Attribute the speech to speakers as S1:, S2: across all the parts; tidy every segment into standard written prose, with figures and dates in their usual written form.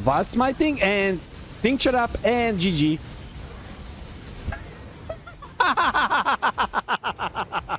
S1: While smiting and tincture up and GG.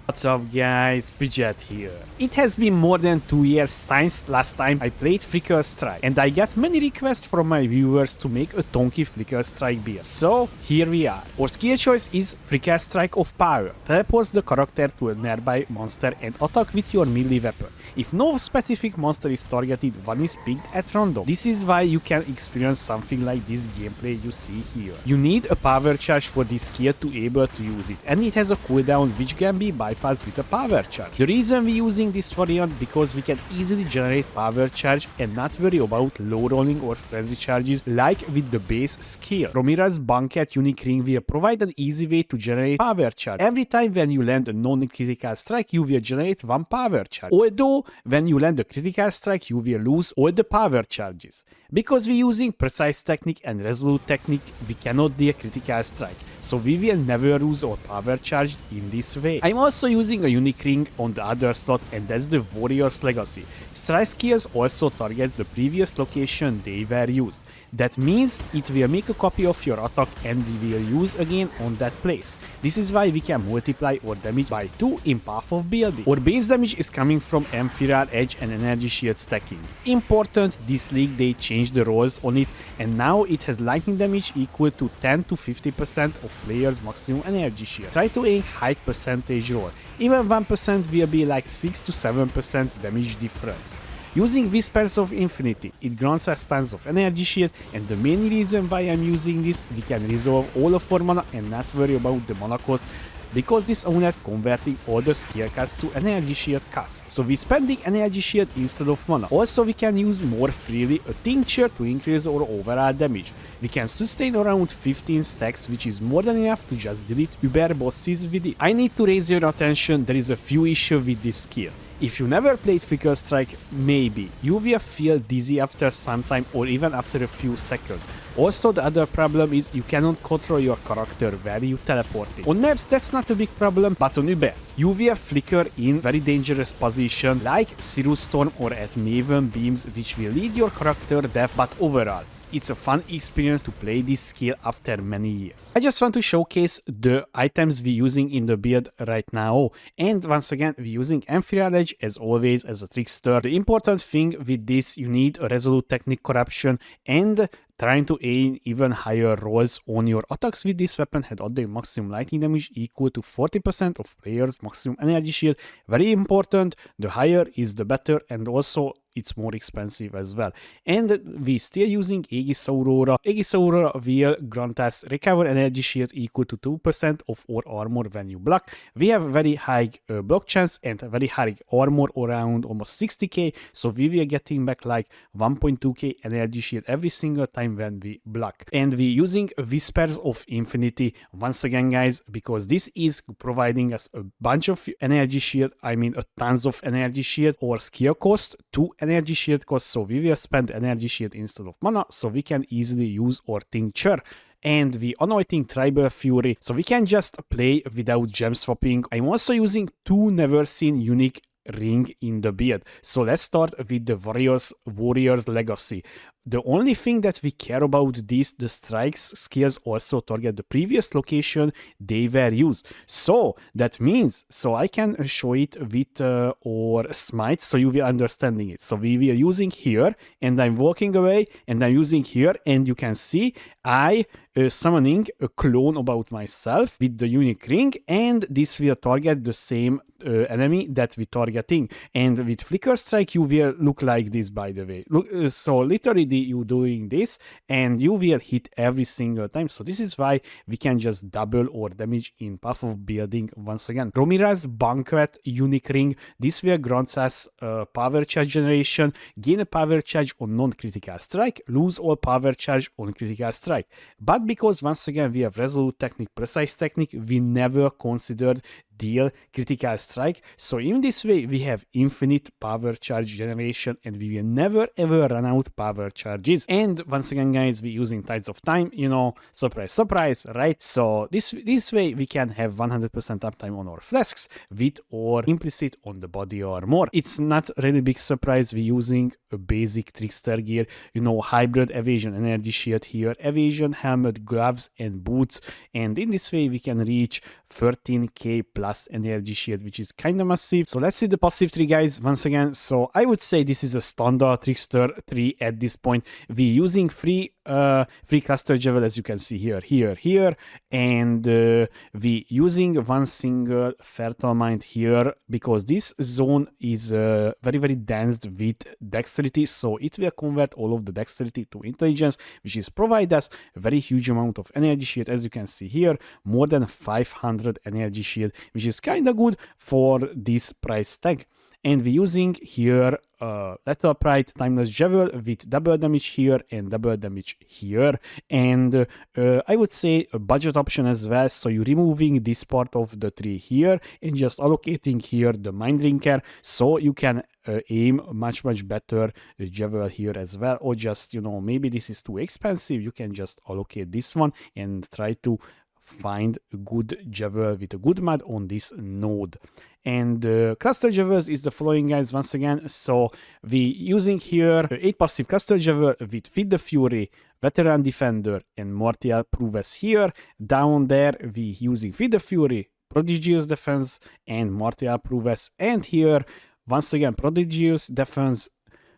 S1: What's up guys, Bridget here. It has been more than 2 years since last time I played Flicker Strike, and I got many requests from my viewers to make a Tonky Flicker Strike build. So here we are. Our skill choice is Flicker Strike of Power. Teleports the character to a nearby monster and attack with your melee weapon. If no specific monster is targeted, one is picked at random. This is why you can experience something like this gameplay you see here. You need a power charge for this skill to be able to use it, and it has a cooldown which can be bypassed with a power charge. The reason we're using this variant because we can easily generate power charge and not worry about low rolling or frenzy charges like with the base skill. Romira's Banquet unique ring will provide an easy way to generate power charge. Every time when you land a non-critical strike, you will generate one power charge. Although when you land a critical strike, you will lose all the power charges. Because we're using precise technique and resolute technique, we cannot deal critical strike, so we will never lose our power charge in this way. I'm also using a unique ring on the other slot, and that's the Warrior's Legacy. Strike skills also target the previous location they were used. That means it will make a copy of your attack and we will use again on that place. This is why we can multiply our damage by 2 in path of building. Our base damage is coming from Ethereal Edge and Energy Shield stacking. Important, this league they changed the roles on it, and now it has lightning damage equal to 10 to 50% of players' maximum energy shield. Try to aim high percentage roll. Even 1% will be like 6 to 7% damage difference. Using Whispers of Infinity, it grants us tons of energy shield, and the main reason why I'm using this, we can resolve all of our mana and not worry about the mana cost, because this owner converting all the skill casts to energy shield cast. So we're spending energy shield instead of mana. Also we can use more freely a tincture to increase our overall damage. We can sustain around 15 stacks, which is more than enough to just delete Uber bosses with it. I need to raise your attention, there is a few issues with this skill. If you never played Flicker Strike, maybe you will feel dizzy after some time or even after a few seconds. Also, the other problem is you cannot control your character where you teleport it. On maps that's not a big problem, but on Ubers you will flicker in very dangerous position like Cirrus Storm or at Maven Beams, which will lead your character death, but overall it's a fun experience to play this skill after many years. I just want to showcase the items we're using in the build right now, and once again we're using Ethereal Edge as always as a Trickster. The important thing with this, you need a resolute technique corruption and trying to aim even higher rolls on your attacks with this weapon had all the maximum lightning damage equal to 40% of players' maximum energy shield. Very important, the higher is the better, and also it's more expensive as well. And we're still using Aegis Aurora. Aegis Aurora will grant us recover energy shield equal to 2% of our armor when you block. We have very high block chance and very high armor, around almost 60k, so we will getting back like 1.2k energy shield every single time when we block. And we're using Whispers of Infinity once again guys, because this is providing us a bunch of energy shield, I mean a tons of energy shield. Or skill cost 2 energy shield cost, so we will spend energy shield instead of mana, so we can easily use our tincture. And we anointing Tribal Fury, so we can just play without gem swapping. I'm also using 2 never seen unique ring in the build. So let's start with the Warrior's Legacy. The only thing that we care about this, the strikes skills also target the previous location they were used. So that means, so I can show it with our smite, so you will understanding it. So we were using here, and I'm walking away, and I'm using here, and you can see I summoning a clone about myself with the unique ring, and this will target the same enemy that we targeting. And with Flicker Strike you will look like this, by the way. Look, so literally you doing this and you will hit every single time. So this is why we can just double our damage in path of building once again. Romira's Banquet unique ring, this will grant us power charge generation, gain a power charge on non-critical strike, lose all power charge on critical strike. But because once again we have resolute technique, precise technique, we never considered deal critical strike. So in this way we have infinite power charge generation and we will never ever run out power charges. And once again guys, we're using Tides of Time, you know, surprise surprise, right? So this way we can have 100% uptime on our flasks with or implicit on the body armor. It's not really big surprise we're using a basic Trickster gear, you know, hybrid evasion energy shield here, evasion helmet, gloves and boots, and in this way we can reach 13k plus energy shield, which is kind of massive. So let's see the passive tree guys once again. So I would say this is a standard Trickster tree at this point. We're using free cluster javel, as you can see here, and we using one single fertile mind here because this zone is very dense with dexterity, so it will convert all of the dexterity to intelligence, which is provide us a very huge amount of energy shield. As you can see here, more than 500 energy shield, which is kind of good for this price tag. And we're using here Lethal Pride Timeless Javel with double damage here and double damage here, and I would say a budget option as well. So you're removing this part of the tree here and just allocating here the Mind Drinker, so you can aim much better javel here as well. Or just, you know, maybe this is too expensive, you can just allocate this one and try to find a good javel with a good mod on this node. And cluster javels is the following guys once again. So we using here 8 passive cluster javel with Feed the Fury, Veteran Defender and Mortal Prowess here. Down there we using Feed the Fury, Prodigious Defense and Mortal Prowess, and here once again Prodigious Defense,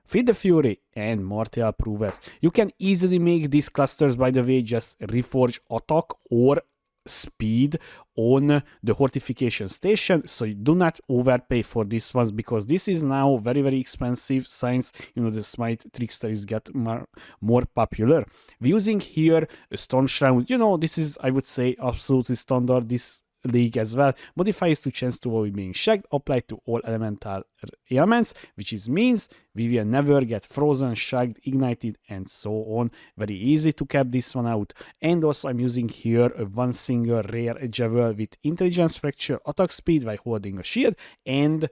S1: Feed the Fury and Mortal Prowess. You can easily make these clusters, by the way, just reforge attack or speed on the fortification station, so you do not overpay for these ones because this is now very expensive since, you know, the Smite Trickster is get more popular. We're using here a Storm Shroud, you know, this is, I would say, absolutely standard this league as well. Modifiers to chance to avoid being shagged applied to all elemental elements, which is means we will never get frozen, shagged, ignited and so on. Very easy to cap this one out. And also I'm using here one single rare javel with intelligence fracture, attack speed while holding a shield and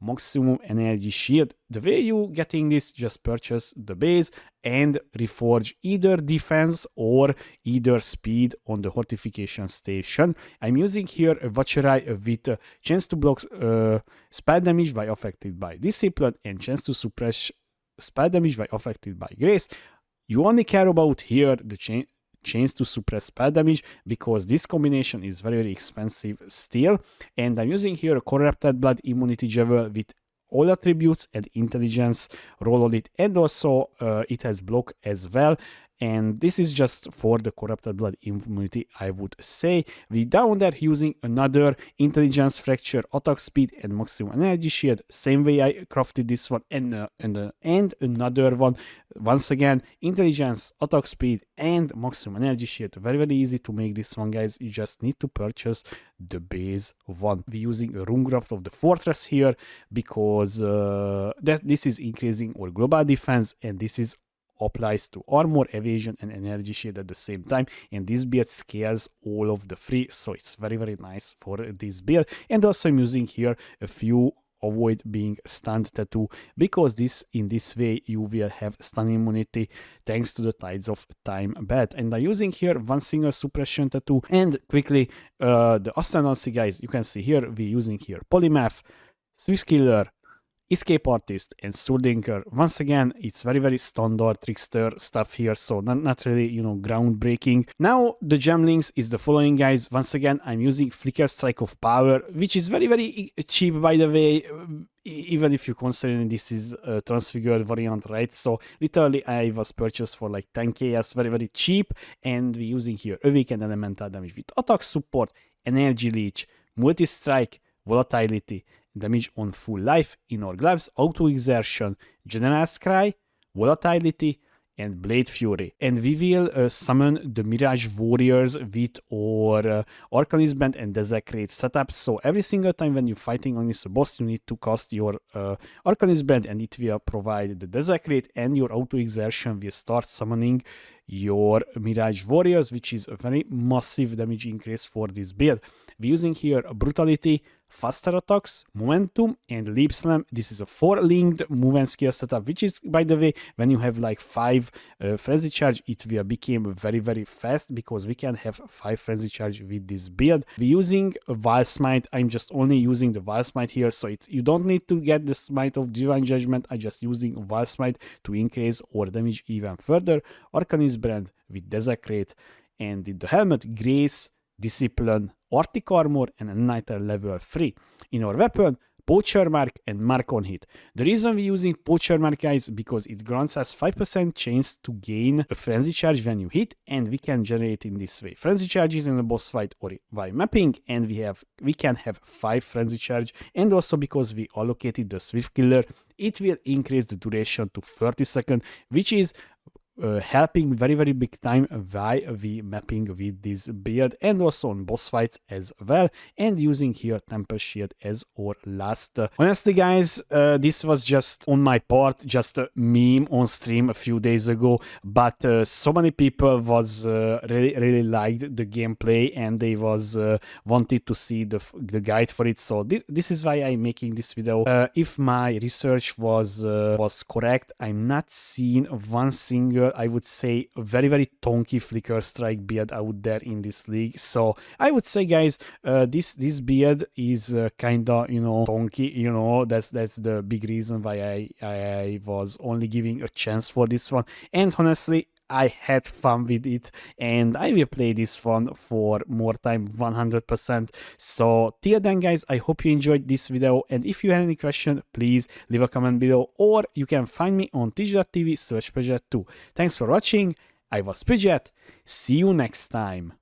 S1: maximum energy shield. The way you getting this, just purchase the base and reforge either defense or either speed on the fortification station. I'm using here a Watcher with chance to block spell damage while affected by Discipline and chance to suppress spell damage while affected by Grace. You only care about here the chance to suppress spell damage because this combination is very expensive still. And I'm using here a Corrupted Blood Immunity Javel with all attributes and intelligence roll on it, and also it has block as well. And this is just for the Corrupted Blood immunity, I would say. We down there using another intelligence fracture, attack speed and maximum energy shield. Same way I crafted this one and another one. Once again, intelligence, attack speed and maximum energy shield. Very easy to make this one guys. You just need to purchase the base one. We're using a Runegraft of the Fortress here because this is increasing our global defense and this is applies to armor, evasion and energy shield at the same time, and this build scales all of the three, so it's very nice for this build. And also I'm using here a few avoid being stunned tattoo because in this way you will have stun immunity thanks to the Tides of Time bet. And I'm using here one single suppression tattoo. And quickly the ascendancy guys, you can see here we're using here Polymath, Swiss Killer, Escape Artist and Swordinker. Once again, it's very standard Trickster stuff here, so not really, you know, groundbreaking. Now the gem links is the following guys. Once again, I'm using Flicker Strike of Power, which is very cheap, by the way, even if you consider this is a transfigured variant, right? So literally I was purchased for like 10k as very cheap. And we're using here Awakened Elemental Damage with attack support, energy leech, multi-strike, volatility, damage on full life, inner gloves, auto exertion, general's cry, volatility, and Blade Fury. And we will summon the Mirage Warriors with our Arcanist Band and Desecrate setup. So every single time when you're fighting on this boss, you need to cast your Arcanist Band and it will provide the Desecrate, and your auto exertion will start summoning your Mirage Warriors, which is a very massive damage increase for this build. We're using here Brutality, faster attacks, momentum, and leap slam. This is a 4 linked move and skill setup, which is, by the way, when you have like 5 frenzy charge, it will become very fast because we can have 5 frenzy charge with this build. We're using a Wild Smite. I'm just only using the Wild Smite here, so you don't need to get the Smite of Divine Judgment. I'm just using Wild Smite to increase our damage even further. Arcanist Brand with Desecrate, and in the helmet, Grace, Discipline, Arctic Armor, and Igniter level 3. In our weapon, Poacher Mark and Mark on Hit. The reason we're using Poacher Mark, guys, because it grants us 5% chance to gain a Frenzy Charge when you hit, and we can generate in this way Frenzy Charges in a boss fight or while mapping, and we can have 5 Frenzy Charge, and also because we allocated the Swift Killer, it will increase the duration to 30 seconds, which is helping very big time while we mapping with this build, and also on boss fights as well, and using here Tempest Shield as our last. Honestly, guys, this was just on my part, just a meme on stream a few days ago, but so many people was really liked the gameplay, and they was wanted to see the guide for it, so this is why I'm making this video. If my research was correct, I'm not seeing one single, I would say, a very tonky Flicker Strike build out there in this league. So I would say, guys, this build is kinda, tonky. That's the big reason why I was only giving a chance for this one. And honestly, I had fun with it, and I will play this one for more time, 100%. So till then, guys, I hope you enjoyed this video, and if you have any question, please leave a comment below, or you can find me on twitch.tv/Pridget2. Thanks for watching. I was Pridget. See you next time.